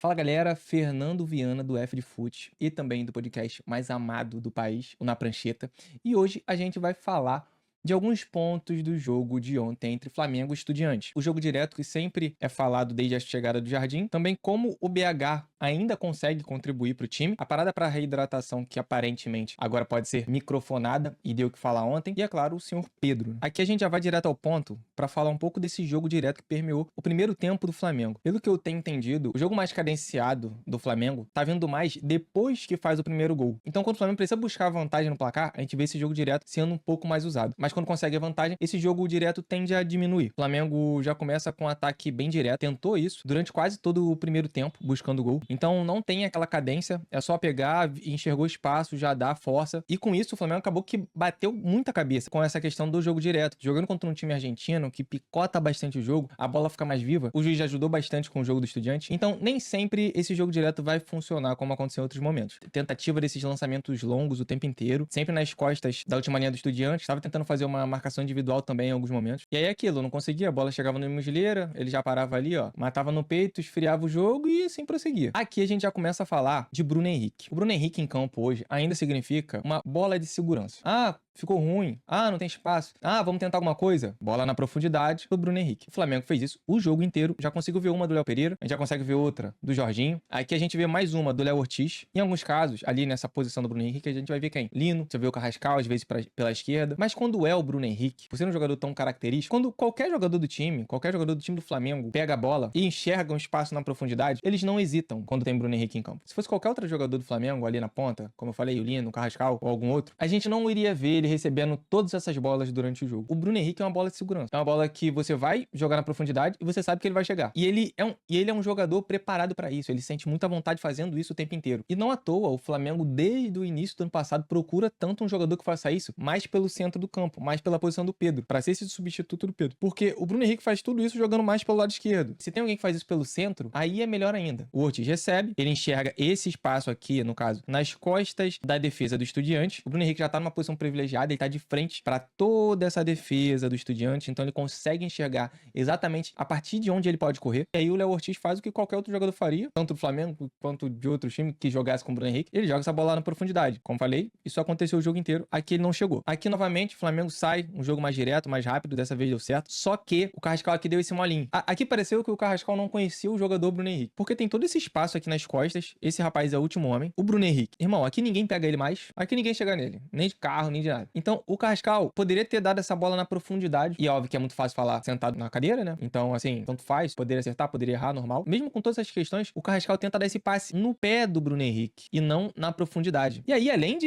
Fala galera, Fernando Viana do F de Fute e também do podcast mais amado do país, o Na Prancheta. E hoje a gente vai falar de alguns pontos do jogo de ontem entre Flamengo e Estudiantes. O jogo direto que sempre é falado desde a chegada do Jardim, também como o BH ainda consegue contribuir para o time, a parada para reidratação que aparentemente agora pode ser microfonada e deu o que falar ontem, e é claro, o senhor Pedro. Aqui a gente já vai direto ao ponto para falar um pouco desse jogo direto que permeou o primeiro tempo do Flamengo. Pelo que eu tenho entendido, o jogo mais cadenciado do Flamengo tá vindo mais depois que faz o primeiro gol. Então quando o Flamengo precisa buscar vantagem no placar, a gente vê esse jogo direto sendo um pouco mais usado. Mas quando consegue a vantagem, esse jogo direto tende a diminuir. O Flamengo já começa com um ataque bem direto, tentou isso durante quase todo o primeiro tempo, buscando gol. Então não tem aquela cadência, é só pegar, enxergou espaço, já dá força. E com isso o Flamengo acabou que bateu muita cabeça com essa questão do jogo direto. Jogando contra um time argentino que picota bastante o jogo, a bola fica mais viva. O juiz já ajudou bastante com o jogo do Estudiante. Então nem sempre esse jogo direto vai funcionar como aconteceu em outros momentos. Tentativa desses lançamentos longos o tempo inteiro, sempre nas costas da última linha do Estudiante. Estava tentando fazer uma marcação individual também em alguns momentos. E aí é aquilo, não conseguia, a bola chegava no Muslera, ele já parava ali, ó, matava no peito, esfriava o jogo e assim prosseguia. Aqui a gente já começa a falar de Bruno Henrique. O Bruno Henrique em campo hoje ainda significa uma bola de segurança. Ficou ruim. Não tem espaço. Vamos tentar alguma coisa. Bola na profundidade do Bruno Henrique. O Flamengo fez isso o jogo inteiro. Já consigo ver uma do Léo Pereira. A gente já consegue ver outra do Jorginho. Aqui a gente vê mais uma do Léo Ortiz. Em alguns casos, ali nessa posição do Bruno Henrique, a gente vai ver quem? Lino. Você vê o Carrascal, às vezes pela esquerda. Mas quando é o Bruno Henrique, por ser um jogador tão característico, quando qualquer jogador do time do Flamengo, pega a bola e enxerga um espaço na profundidade, eles não hesitam quando tem Bruno Henrique em campo. Se fosse qualquer outro jogador do Flamengo ali na ponta, como eu falei, o Lino, o Carrascal ou algum outro, a gente não iria ver ele recebendo todas essas bolas durante o jogo. O Bruno Henrique é uma bola de segurança. É uma bola que você vai jogar na profundidade e você sabe que ele vai chegar. E ele é um jogador preparado para isso. Ele sente muita vontade fazendo isso o tempo inteiro. E não à toa, o Flamengo, desde o início do ano passado, procura tanto um jogador que faça isso mais pelo centro do campo, mais pela posição do Pedro, para ser esse substituto do Pedro. Porque o Bruno Henrique faz tudo isso jogando mais pelo lado esquerdo. Se tem alguém que faz isso pelo centro, aí é melhor ainda. O Ortiz recebe, ele enxerga esse espaço aqui, no caso, nas costas da defesa do Estudiante. O Bruno Henrique já tá numa posição privilegiada, ele tá de frente para toda essa defesa do Estudiante, então ele consegue enxergar exatamente a partir de onde ele pode correr. E aí o Léo Ortiz faz o que qualquer outro jogador faria, tanto do Flamengo quanto de outro time que jogasse com o Bruno Henrique. Ele joga essa bola lá na profundidade. Como falei, isso aconteceu o jogo inteiro. Aqui ele não chegou. Aqui novamente o Flamengo sai, um jogo mais direto, mais rápido, dessa vez deu certo. Só que o Carrascal aqui deu esse molinho. Aqui pareceu que o Carrascal não conhecia o jogador Bruno Henrique, porque tem todo esse espaço aqui nas costas. Esse rapaz é o último homem. O Bruno Henrique, irmão, aqui ninguém pega ele mais. Aqui ninguém chega nele, nem de carro, nem de nada. Então o Carrascal poderia ter dado essa bola na profundidade. E é óbvio que é muito fácil falar sentado na cadeira, né? Então, assim, tanto faz. Poderia acertar, poderia errar, normal. Mesmo com todas essas questões, o Carrascal tenta dar esse passe no pé do Bruno Henrique e não na profundidade. E aí, além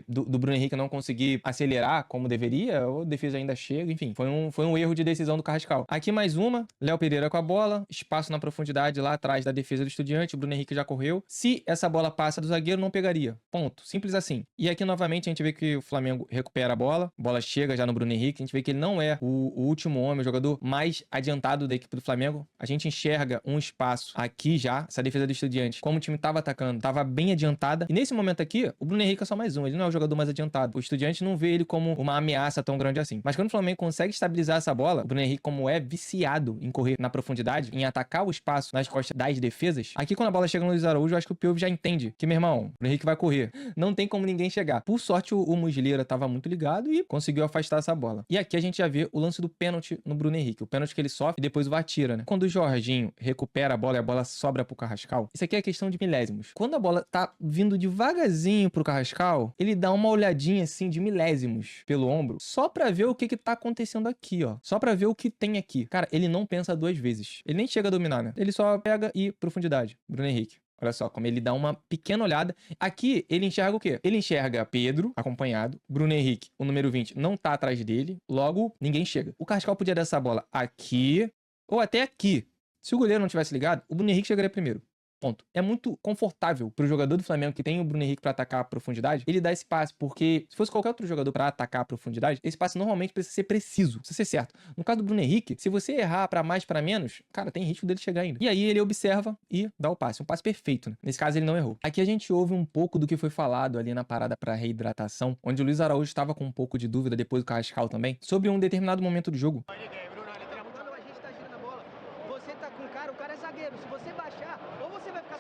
do Bruno Henrique não conseguir acelerar como deveria, a defesa ainda chega, enfim. Foi um erro de decisão do Carrascal. Aqui mais uma. Léo Pereira com a bola. Espaço na profundidade lá atrás da defesa do Estudiante. O Bruno Henrique já correu. Se essa bola passa do zagueiro, não pegaria. Ponto. Simples assim. E aqui, novamente, a gente vê que o Flamengo recupera a bola. A bola chega já no Bruno Henrique. A gente vê que ele não é o último homem, o jogador mais adiantado da equipe do Flamengo. A gente enxerga um espaço aqui já. Essa defesa do Estudiante, como o time tava atacando, tava bem adiantada. E nesse momento aqui, o Bruno Henrique é só mais um. Ele não é o jogador mais adiantado. O Estudiante não vê ele como uma ameaça tão grande assim. Mas quando o Flamengo consegue estabilizar essa bola, o Bruno Henrique, como é viciado em correr na profundidade, em atacar o espaço nas costas das defesas, aqui quando a bola chega no Luiz Araújo, eu acho que o Piovi já entende que, meu irmão, o Bruno Henrique vai correr. Não tem como ninguém chegar. Por sorte, o Muslera tava muito ligado e conseguiu afastar essa bola. E aqui a gente já vê o lance do pênalti no Bruno Henrique. O pênalti que ele sofre e depois o VAR tira, né? Quando o Jorginho recupera a bola e a bola sobra pro Carrascal, isso aqui é questão de milésimos. Quando a bola tá vindo devagarzinho pro Carrascal, ele dá uma olhadinha assim de milésimos pelo ombro, só pra ver o que tá acontecendo aqui, ó. Só pra ver o que tem aqui. Cara, ele não pensa duas vezes. Ele nem chega a dominar, né? Ele só pega e profundidade. Bruno Henrique. Olha só, como ele dá uma pequena olhada. Aqui, ele enxerga o quê? Ele enxerga Pedro, acompanhado. Bruno Henrique, o número 20, não tá atrás dele. Logo, ninguém chega. O Carrascal podia dar essa bola aqui, ou até aqui. Se o goleiro não tivesse ligado, o Bruno Henrique chegaria primeiro. Ponto. É muito confortável pro jogador do Flamengo que tem o Bruno Henrique pra atacar a profundidade, ele dá esse passe, porque se fosse qualquer outro jogador pra atacar a profundidade, esse passe normalmente precisa ser preciso, precisa ser certo. No caso do Bruno Henrique, se você errar pra mais, pra menos, cara, tem risco dele chegar ainda. E aí ele observa e dá o passe. Um passe perfeito, né? Nesse caso ele não errou. Aqui a gente ouve um pouco do que foi falado ali na parada pra reidratação, onde o Luiz Araújo estava com um pouco de dúvida, depois do Carrascal também, sobre um determinado momento do jogo. Quando a gente tá girando a bola, você tá com o cara é zagueiro. Se você baixar, ou você vai ficar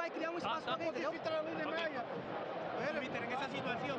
y crear un espacio para que se filtre la línea media. Mister, en esa situación,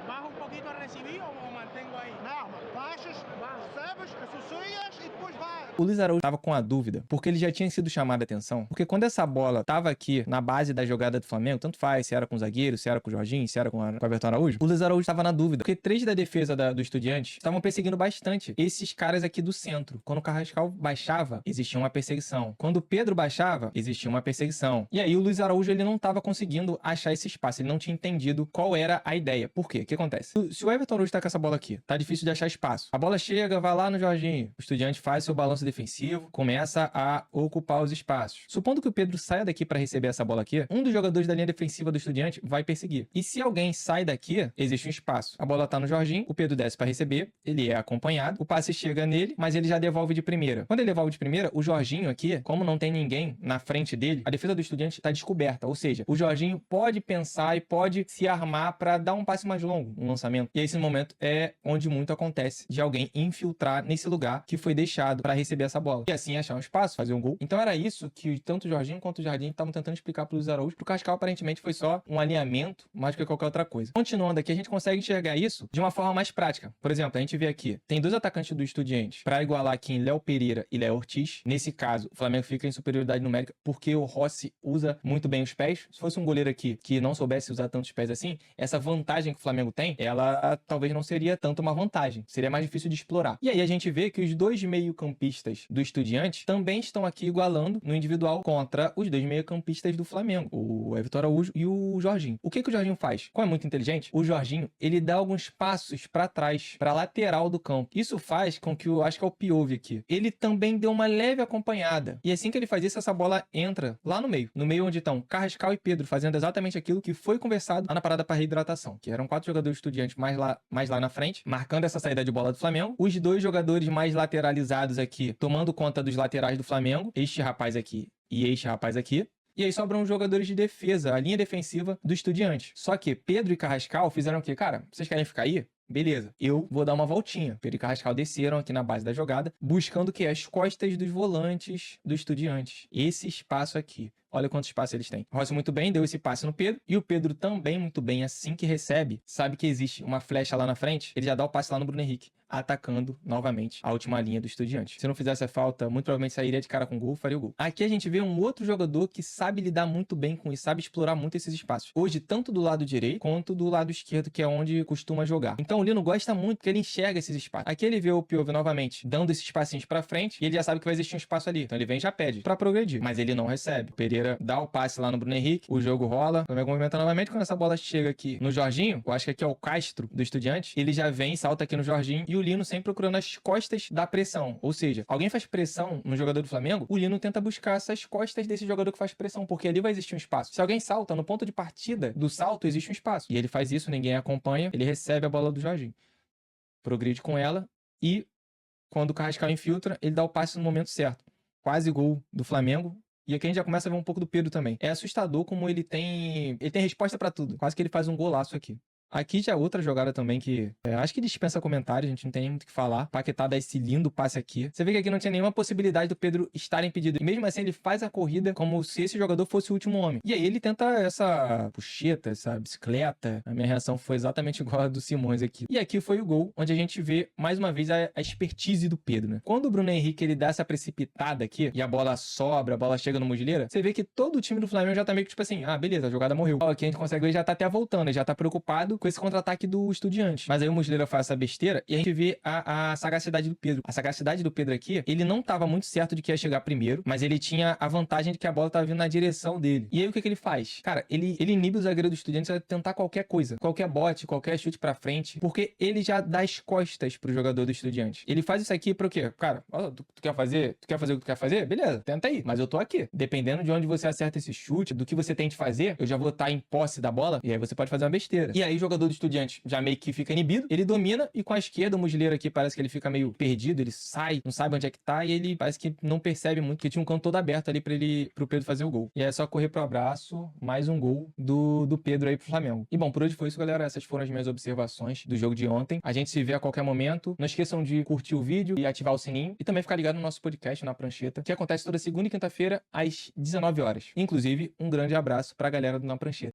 ¿bajo un poquito a recibir o mantengo ahí? Não, baixas, recebes, associas e depois vai. O Luiz Araújo tava com a dúvida, porque ele já tinha sido chamado a atenção. Porque quando essa bola tava aqui na base da jogada do Flamengo, tanto faz se era com o zagueiro, se era com o Jorginho, se era com o Everton Araújo, o Luiz Araújo tava na dúvida. Porque 3 da defesa do Estudiantes estavam perseguindo bastante esses caras aqui do centro. Quando o Carrascal baixava, existia uma perseguição. Quando o Pedro baixava, existia uma perseguição. E aí o Luiz Araújo, ele não tava conseguindo achar esse espaço. Ele não tinha entendido qual era a ideia. Por quê? O que acontece? Se o Everton Araújo tá com essa bola aqui, tá difícil de achar espaço. A bola chega, vai lá no Jorginho. O Estudiante faz seu balanço defensivo, começa a ocupar os espaços. Supondo que o Pedro saia daqui para receber essa bola aqui, um dos jogadores da linha defensiva do Estudiante vai perseguir. E se alguém sai daqui, existe um espaço. A bola tá no Jorginho, o Pedro desce para receber, ele é acompanhado, o passe chega nele, mas ele já devolve de primeira. Quando ele devolve de primeira, o Jorginho aqui, como não tem ninguém na frente dele, a defesa do Estudiante tá descoberta. Ou seja, o Jorginho pode pensar e pode se armar para dar um passe mais longo, um lançamento. E esse momento é onde muito acontece de alguém infiltrar nesse lugar que foi deixado para receber essa bola. E assim achar um espaço, fazer um gol. Então era isso que tanto o Jorginho quanto o Jardim estavam tentando explicar pro Luiz Araújo. Pro Carrascal, aparentemente, foi só um alinhamento, mais do que qualquer outra coisa. Continuando aqui, a gente consegue enxergar isso de uma forma mais prática. Por exemplo, a gente vê aqui, tem 2 atacantes do Estudiantes para igualar aqui em Léo Pereira e Léo Ortiz. Nesse caso, o Flamengo fica em superioridade numérica porque o Rossi usa muito bem os pés. Se fosse um goleiro aqui que não soubesse usar tantos pés assim, essa vantagem que o Flamengo tem, ela talvez não seria tanto uma vantagem. Seria mais difícil de explorar. E aí a gente vê que os 2 meio-campistas do Estudiantes também estão aqui igualando no individual contra os 2 meio-campistas do Flamengo, o Everton Araújo e o Jorginho. O que o Jorginho faz? Como é muito inteligente, o Jorginho, ele dá alguns passos para trás, para lateral do campo. Isso faz com que acho que é o Piove aqui, ele também dê uma leve acompanhada. E assim que ele faz isso, essa bola entra lá no meio onde estão Carrascal e Pedro, fazendo exatamente aquilo que foi conversado lá na parada para reidratação, que eram 4 jogadores Estudiantes mais lá na frente, marcando essa saída de bola do Flamengo. Os 2 jogadores mais lateralizados aqui, tomando conta dos laterais do Flamengo, este rapaz aqui e este rapaz aqui. E aí sobram os jogadores de defesa, a linha defensiva do Estudiantes. Só que Pedro e Carrascal fizeram o quê? Cara, vocês querem ficar aí? Beleza, eu vou dar uma voltinha. Pedro e Carrascal desceram aqui na base da jogada, buscando o quê? As costas dos volantes do Estudiantes. Esse espaço aqui. Olha quanto espaço eles têm. O Rossi muito bem, deu esse passe no Pedro. E o Pedro também muito bem, assim que recebe, sabe que existe uma flecha lá na frente, ele já dá o passe lá no Bruno Henrique, atacando novamente a última linha do Estudiante. Se não fizesse a falta, muito provavelmente sairia de cara com gol, faria o gol. Aqui a gente vê um outro jogador que sabe lidar muito bem com isso, sabe explorar muito esses espaços. Hoje, tanto do lado direito, quanto do lado esquerdo, que é onde costuma jogar. Então o Lino gosta muito, porque ele enxerga esses espaços. Aqui ele vê o Piove novamente, dando esses passinhos pra frente, e ele já sabe que vai existir um espaço ali. Então ele vem e já pede pra progredir. Mas ele não recebe. O Pereira dá o passe lá no Bruno Henrique, o jogo rola, o Flamengo movimenta novamente. Quando essa bola chega aqui no Jorginho, eu acho que aqui é o Castro do Estudiante, ele já vem, salta aqui no Jorginho, e o Lino sempre procurando as costas da pressão. Ou seja, alguém faz pressão no jogador do Flamengo, o Lino tenta buscar essas costas desse jogador que faz pressão, porque ali vai existir um espaço. Se alguém salta, no ponto de partida do salto existe um espaço. E ele faz isso, ninguém acompanha, ele recebe a bola do Jorginho, progride com ela, e quando o Carrascal infiltra, ele dá o passe no momento certo. Quase gol do Flamengo. E aqui a gente já começa a ver um pouco do Pedro também. É assustador como ele tem resposta pra tudo. Quase que ele faz um golaço aqui. Aqui já é outra jogada também que acho que dispensa comentários, a gente não tem nem muito o que falar. Paquetá dá esse lindo passe aqui. Você vê que aqui não tinha nenhuma possibilidade do Pedro estar impedido. E mesmo assim ele faz a corrida como se esse jogador fosse o último homem. E aí ele tenta essa puxeta, essa bicicleta. A minha reação foi exatamente igual a do Simões aqui. E aqui foi o gol, onde a gente vê mais uma vez a expertise do Pedro, né? Quando o Bruno Henrique ele dá essa precipitada aqui e a bola sobra, a bola chega no Muslera, você vê que todo o time do Flamengo já tá meio que tipo assim, ah, beleza, a jogada morreu. Aqui a gente consegue ver, ele já tá até voltando, ele já tá preocupado com esse contra-ataque do Estudiante. Mas aí o Muslera faz essa besteira e a gente vê a sagacidade do Pedro. A sagacidade do Pedro aqui, ele não tava muito certo de que ia chegar primeiro, mas ele tinha a vantagem de que a bola tava vindo na direção dele. E aí o que ele faz? Cara, ele inibe o zagueiro do Estudiante a tentar qualquer coisa. Qualquer bote, qualquer chute pra frente, porque ele já dá as costas pro jogador do Estudiante. Ele faz isso aqui pro quê? Cara, ó, tu quer fazer? Tu quer fazer o que tu quer fazer? Beleza, tenta aí. Mas eu tô aqui. Dependendo de onde você acerta esse chute, do que você tem de fazer, eu já vou estar em posse da bola, e aí você pode fazer uma besteira. E aí o jogador do Estudiantes já meio que fica inibido, ele domina e com a esquerda, o Muslera aqui parece que ele fica meio perdido, ele sai, não sabe onde é que tá e ele parece que não percebe muito, que tinha um canto todo aberto ali pro Pedro fazer o gol. E é só correr pro abraço, mais um gol do Pedro aí pro Flamengo. E bom, por hoje foi isso, galera. Essas foram as minhas observações do jogo de ontem. A gente se vê a qualquer momento. Não esqueçam de curtir o vídeo e ativar o sininho. E também ficar ligado no nosso podcast, Na Prancheta, que acontece toda segunda e quinta-feira, às 19 horas. Inclusive, um grande abraço pra galera do Na Prancheta.